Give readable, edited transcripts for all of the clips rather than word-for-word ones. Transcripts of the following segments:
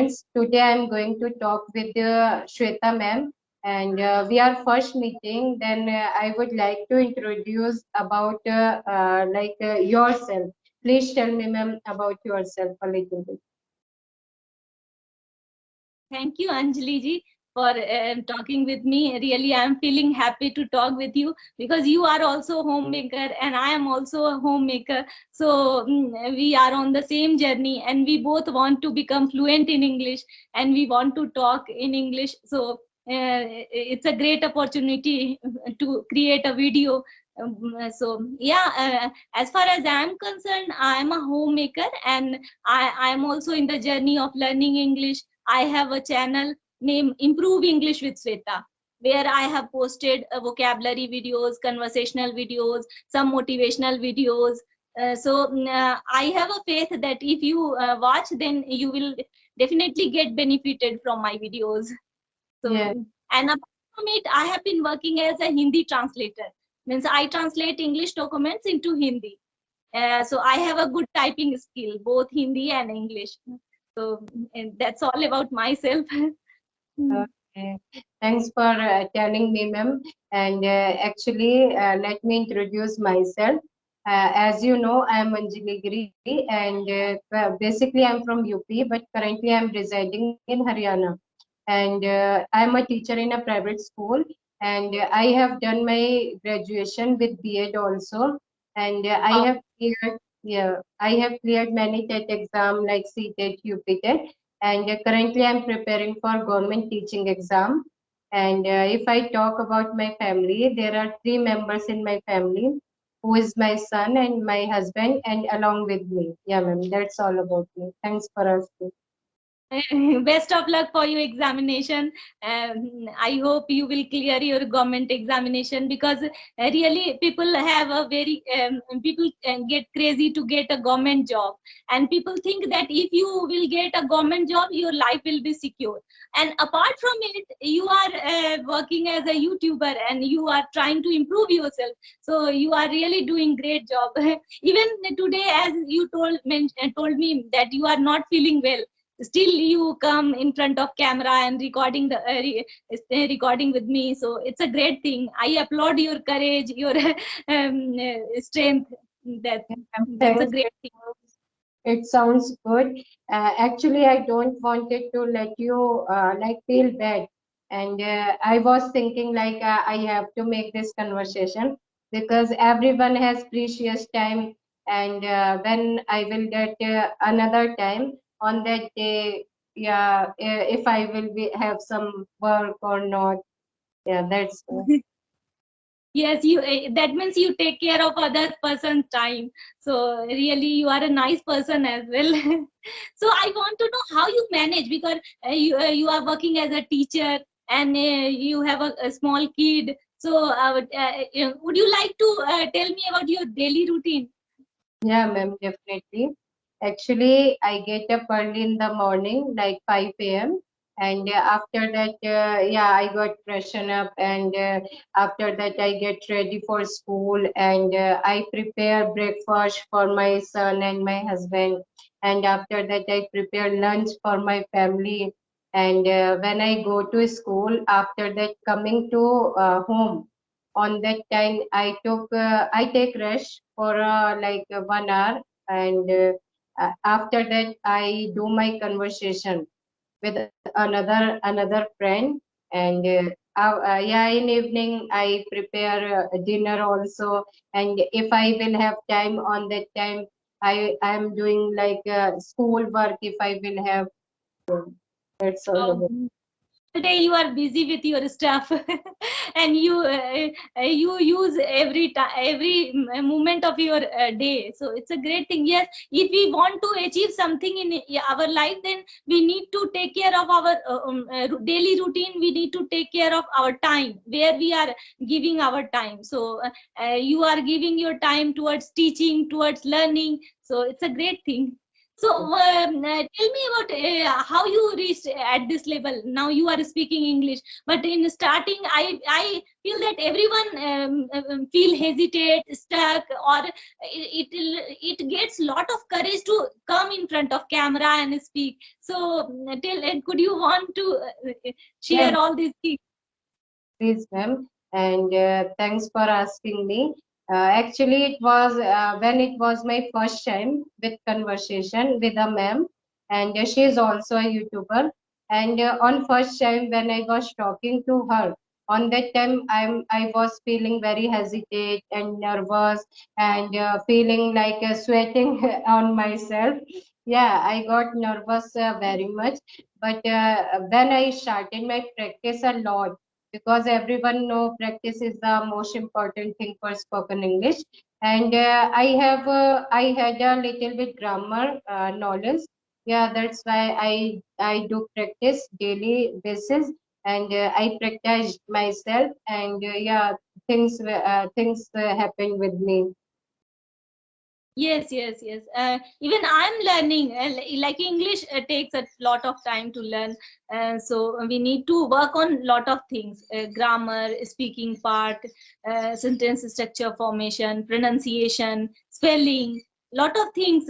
students. Today I'm going to talk with Shweta ma'am, and we are first meeting. Then I would like to introduce about yourself. Please tell me, ma'am, about yourself a little bit. Thank you, Anjali ji, for talking with me. Really, I am feeling happy to talk with you because you are also a homemaker and I am also a homemaker. So we are on the same journey and we both want to become fluent in English and we want to talk in English. So it's a great opportunity to create a video. As far as I'm concerned, I am a homemaker and I am also in the journey of learning English. I have a channel named Improve English with Shweta, where I have posted vocabulary videos, conversational videos, some motivational videos. I have a faith that if you watch, then you will definitely get benefited from my videos. Yeah. And apart from it, I have been working as a Hindi translator. Means I translate English documents into Hindi. So I have a good typing skill, both Hindi and English. So and that's all about myself. Okay. Thanks for telling me, ma'am. And let me introduce myself. As you know, I am Anjali Giri, and basically I'm from UP, but currently I'm residing in Haryana. And I'm a teacher in a private school, and I have done my graduation with B.Ed also, and I have cleared many TET exam like CTET, UPTET, and currently I'm preparing for government teaching exam. And if I talk about my family, there are three members in my family, who is my son and my husband, and along with me. Yeah, ma'am, that's all about me. Thanks for asking. Best of luck for your examination. I hope you will clear your government examination because really people have a very people get crazy to get a government job, and people think that if you will get a government job, your life will be secure. And apart from it, you are working as a YouTuber and you are trying to improve yourself. So you are really doing great job. Even today, as you told me that you are not feeling well, still you come in front of camera and recording recording with me, so it's a great thing. I applaud your courage, your strength. that that's a Thanks. great thing. It sounds good. Actually, I don't wanted to let you feel bad, and I was thinking I have to make this conversation because everyone has precious time, and when I will get another time on that day, yeah, if I will be have some work or not, yeah, that's. Yes, you that means you take care of other person's time, so really you are a nice person as well. So I want to know how you manage because you are working as a teacher and you have a small kid. So would you like to tell me about your daily routine? Yeah, ma'am, definitely. Actually, I get up early in the morning, like 5 a.m. And after that, I got freshen up. And after that, I get ready for school. And I prepare breakfast for my son and my husband. And after that, I prepare lunch for my family. And when I go to school, after that, coming to home, on that time I take rest for 1 hour, and after that I do my conversation with another friend, and in evening I prepare dinner also, and if I will have time on that time I am doing school work if I will have. That's all about. Today you are busy with your stuff and you use moment of your day, so it's a great thing. Yes, if we want to achieve something in our life, then we need to take care of our daily routine. We need to take care of our time, where we are giving our time. So you are giving your time towards teaching, towards learning, so it's a great thing. So tell me about how you reached at this level. Now you are speaking English, but in starting, I feel that everyone feel hesitate, stuck, or it gets lot of courage to come in front of camera and speak. So tell, could you want to Yeah, share all these things? please, ma'am. And thanks for asking me. Actually, it was when it was my first time with conversation with a ma'am, and she is also a YouTuber. And on first time when I was talking to her, on that time I was feeling very hesitate and nervous and feeling like sweating on myself. Yeah, I got nervous very much. But when I started my practice a lot, because everyone know practice is the most important thing for spoken English. And I had a little bit grammar knowledge. Yeah, that's why I do practice daily basis, and I practice myself, and yeah, things happen with me. Yes, yes, yes. Even I'm learning. Like English takes a lot of time to learn, so we need to work on lot of things: grammar, speaking part, sentence structure formation, pronunciation, spelling. Lot of things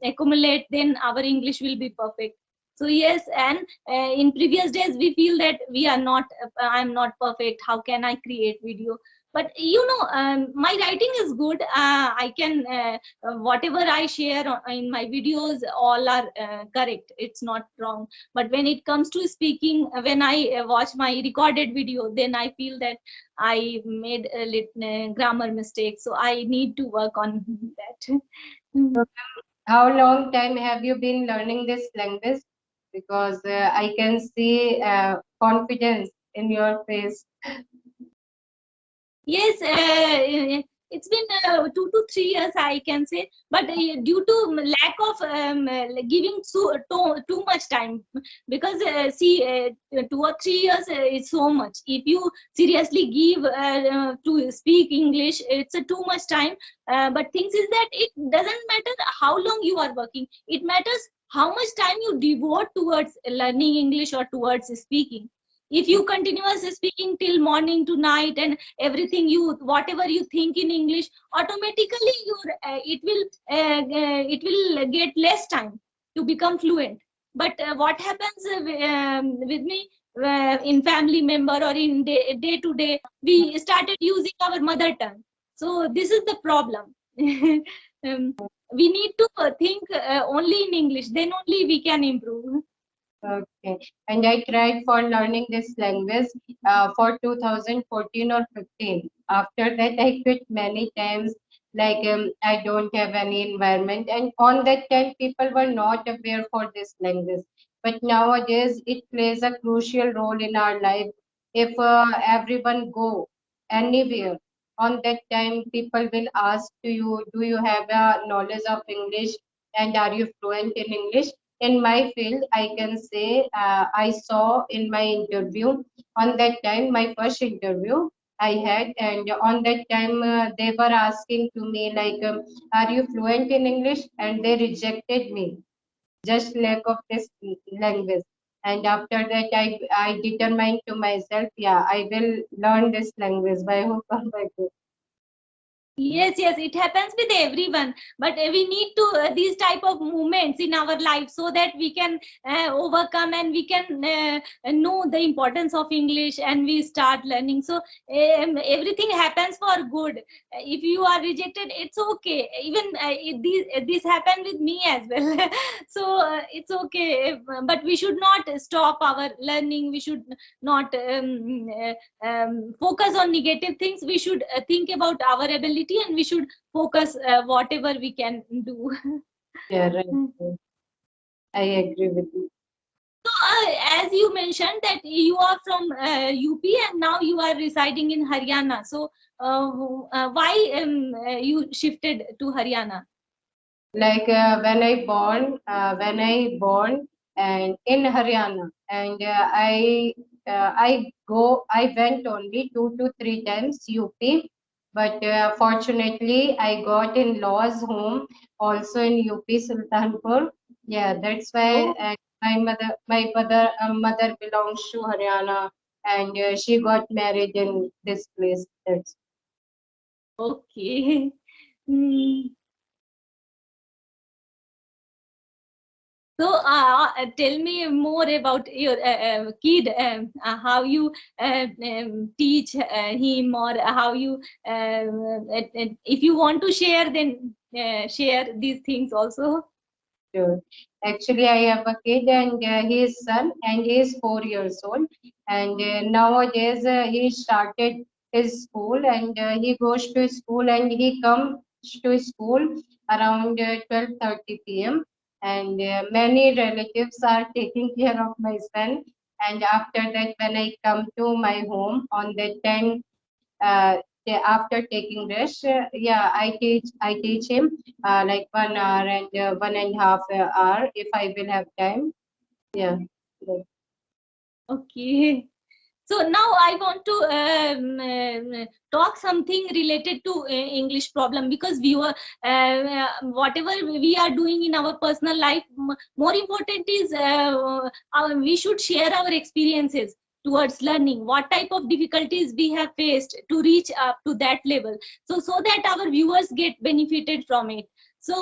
accumulate. Then our English will be perfect. So yes, and in previous days we feel that we are not. I'm not perfect. How can I create video? But my writing is good. I can whatever I share in my videos, all are correct. It's not wrong. But when it comes to speaking, when I watch my recorded video, then I feel that I made a grammar mistake. So I need to work on that. So, how long time have you been learning this language? Because I can see confidence in your face. Yes, it's been 2 to 3 years, I can say, but due to lack of giving too much time, because see, 2 or 3 years is so much. If you seriously give to speak English, it's too much time. But things is that it doesn't matter how long you are working. It matters how much time you devote towards learning English or towards speaking. If you continuously speaking till morning to night, and everything you whatever you think in English, automatically it will get less time to become fluent. But what happens with me, in family member or in day to day, we started using our mother tongue. So this is the problem. um, we need to think only in English, then only we can improve. Okay. And I tried for learning this language for 2014 or 15. After that, I quit many times. Like I don't have any environment. And on that time, people were not aware for this language. But nowadays, it plays a crucial role in our life. If everyone go anywhere, on that time, people will ask to you, do you have a knowledge of English? And are you fluent in English? In my field, I can say I saw in my interview on that time, my first interview I had, and on that time they were asking to me like, "Are you fluent in English?" And they rejected me, just lack of this language. And after that, I determined to myself, yeah, I will learn this language by hook or by crook. Yes, yes, it happens with everyone. But we need to these type of movements in our life, so that we can overcome, and we can know the importance of English, and we start learning. So everything happens for good. If you are rejected, it's okay. Even this happened with me as well. So it's okay. But we should not stop our learning. We should not focus on negative things. We should think about our ability, and we should focus whatever we can do. Yeah, right. Right. I agree with you. So as you mentioned that you are from UP, and now you are residing in Haryana. So why you shifted to Haryana? Like when I born and in Haryana, and I went only 2 to 3 times UP, But fortunately, I got in law's home also in UP Sultanpur. Yeah, that's why Oh, my mother belongs to Haryana, and she got married in this place. That's okay. Hmm. So, tell me more about your kid, how you teach him, or how you, if you want to share, then share these things also. sure. Actually, I have a kid, and he is son, and he is 4 years old. And nowadays, he started his school, and he goes to school, and he comes to school around 12:30 p.m. And many relatives are taking care of my son. And after that, when I come to my home on that time, after taking rest, yeah, I teach him like 1 hour and 1.5 hour if I will have time. Yeah. Like, Okay. So now I want to talk something related to English problem, because viewer, whatever we are doing in our personal life, more important is we should share our experiences towards learning, what type of difficulties we have faced to reach up to that level, so that our viewers get benefited from it. So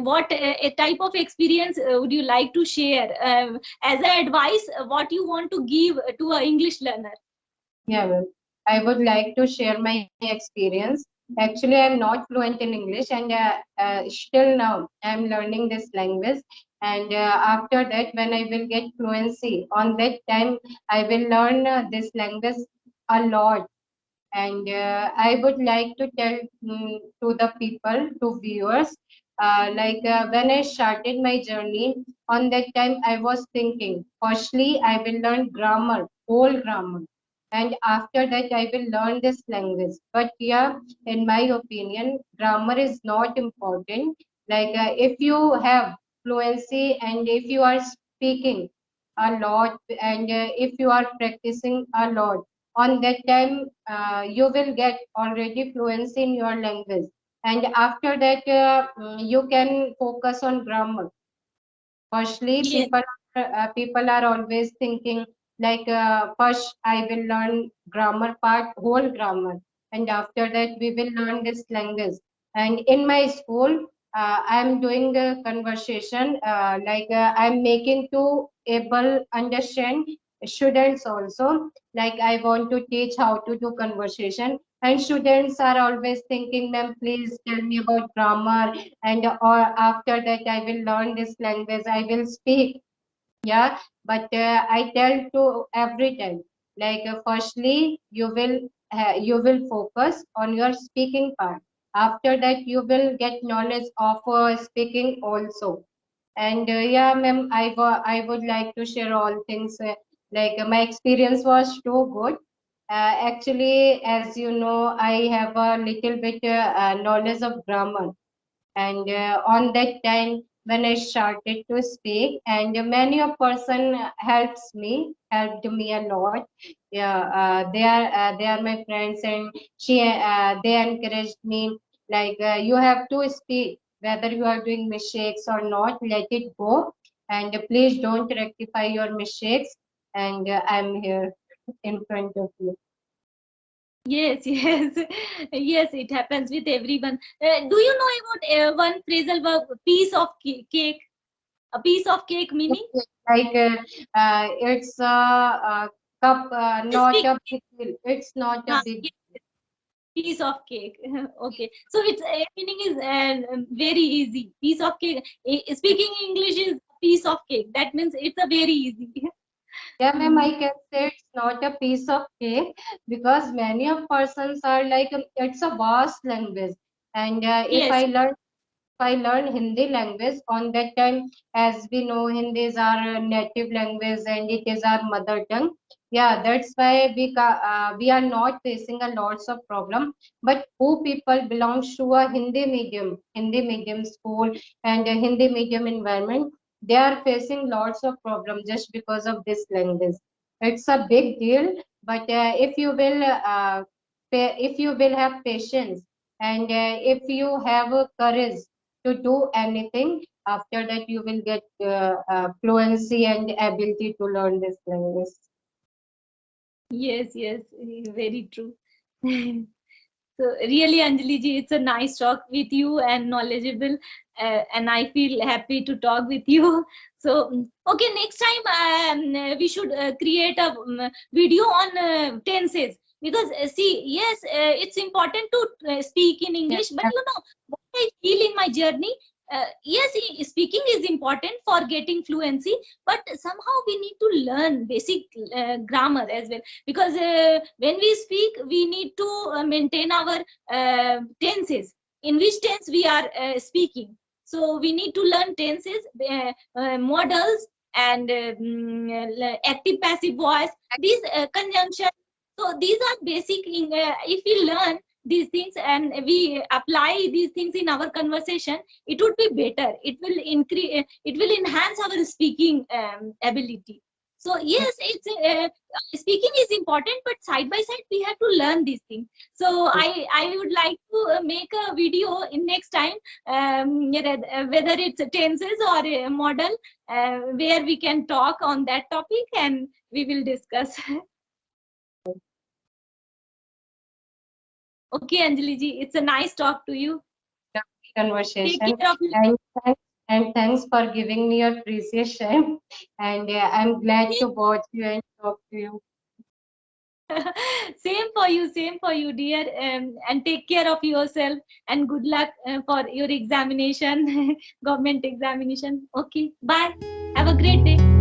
what a type of experience would you like to share, as an advice, what you want to give to a English learner? yeah, well, I would like to share my experience. Actually, I'm not fluent in English, and still now I'm learning this language. And after that, when I will get fluency, on that time I will learn this language a lot. And I would like to tell to the people, to viewers, when I started my journey, on that time I was thinking, firstly, I will learn grammar, whole grammar. And after that, I will learn this language. But yeah, in my opinion, grammar is not important. If you have fluency and if you are speaking a lot and if you are practicing a lot, on that time you will get already fluency in your language, and after that you can focus on grammar. Firstly, Yes, people are always thinking first I will learn grammar part, whole grammar, and after that we will learn this language. And in my school, I am doing a conversation, I'm making to able understand students also. Like I want to teach how to do conversation, and students are always thinking, ma'am, please tell me about grammar, and or after that I will learn this language, I will speak. Yeah, but I tell to every time, firstly you will focus on your speaking part. After that you will get knowledge of speaking also. And yeah, ma'am, I would like to share all things. My experience was too good. Actually, as you know, I have a little bit knowledge of grammar. And on that time when I started to speak, and many of person helped me a lot. Yeah, they are my friends, and they encouraged me, you have to speak whether you are doing mistakes or not, let it go, and please don't rectify your mistakes. And I'm here in front of you. yes, yes, yes. It happens with everyone. Do you know about one phrasal verb, piece of cake? A piece of cake meaning? It's a cup, not Speak. a big deal. It's not a big. Yes, piece of cake. Okay, so its meaning is very easy. Piece of cake. Speaking English is piece of cake. That means it's a very easy. Yeah, ma'am, I Mm, can say it's not a piece of cake, because many of persons are like it's a vast language. And yes, if I learn Hindi language on that time, as we know, Hindi is our native language and it is our mother tongue. Yeah, that's why we are not facing a lots of problem. But who people belongs to a Hindi medium school and a Hindi medium environment, they are facing lots of problem just because of this language. It's a big deal, but if you will if you will have patience, and if you have courage to do anything, after that you will get fluency and ability to learn this language. Yes, yes, very true. So really, Anjali ji, it's a nice talk with you and knowledgeable, and I feel happy to talk with you. So okay, next time we should create a video on tenses, because see, yes, it's important to speak in Yes, English, but you know what I feel in my journey. Yes, speaking is important for getting fluency, but somehow we need to learn basic grammar as well, because when we speak we need to maintain our tenses, in which tense we are speaking. So we need to learn tenses, models, and active passive voice, these conjunction. So these are basic if we learn these things and we apply these things in our conversation, it would be better, it will increase, it will enhance our speaking ability. So yes, it's speaking is important, but side by side we have to learn these things. So I would like to make a video in next time, whether it's tenses or a model, where we can talk on that topic and we will discuss. Okay, Anjali ji, it's a nice talk to you. Take conversation. care of you. And thanks for giving me your precious time. And I'm glad to watch you and talk to you. Same for you, dear. And take care of yourself. And good luck for your examination, government examination. Okay, bye. Have a great day.